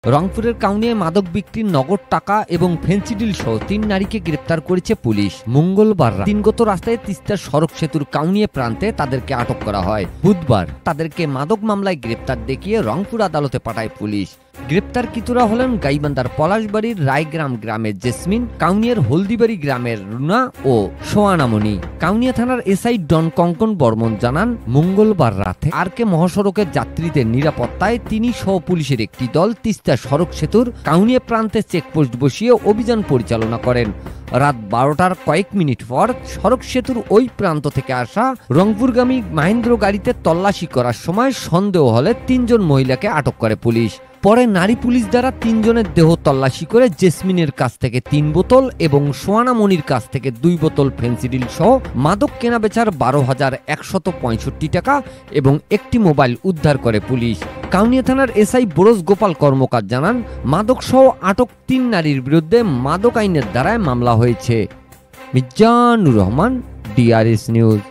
রংপুরের কাউনিয়ায় মাদক বিক্রির নগদ টাকা এবং ফেন্সিডিল সহ ৩ নারীকে গ্রেপ্তার করেছে পুলিশ। মঙ্গলবার দিনগত রাস্তায় তিস্তার সড়ক সেতুর কাউনিয়া প্রান্তে তাদেরকে আটক করা হয়। বুধবার তাদেরকে মাদক মামলায় গ্রেপ্তার দেখিয়ে রংপুর আদালতে পাঠায় পুলিশ। গ্রেপ্তারকৃতরা হলেন গাইবান্ধার পলাশবাড়ির রায়গ্রাম গ্রামের জেসমিন, কাউনিয়ার হলদিবাড়ি গ্রামের রুনা ও সোয়ানামণি। কাউনিয়া থানার এসআই ডন কঙ্কন বর্মন জানান, মঙ্গলবার রাতে আরকে মহাসড়কের যাত্রীদের নিরাপত্তায় তিনি সহ পুলিশের একটি দল তিস্তা সড়ক সেতুর কাউনিয়া প্রান্তে চেকপোস্ট বসিয়ে অভিযান পরিচালনা করেন। রাত 12টার কয়েক মিনিট পর সড়ক সেতুর ওই প্রান্ত থেকে আসা রংপুরগামী মাহেন্দ্র গাড়িতে তল্লাশি করার সময় সন্দেহ হলে ৩ জন মহিলাকে আটক করে পুলিশ। পরে নারী পুলিশ দ্বারা ৩ জনের দেহ তল্লাশি করে জেসমিনের কাছ থেকে ৩ বোতল এবং সোয়ানামণির কাছ থেকে 2 বোতল ফেন্সিডিল সহ মাদক কেনাবেচার 12,165 টাকা এবং একটি মোবাইল উদ্ধার করে পুলিশ। কাউনিয়া থানার এসআই বোরস গোপাল কর্মকার জানান, মাদক সহ আটক ৩ নারীর বিরুদ্ধে মাদক আইনের ধারায় মামলা হয়েছে। Mizanur Rahman, DRS news.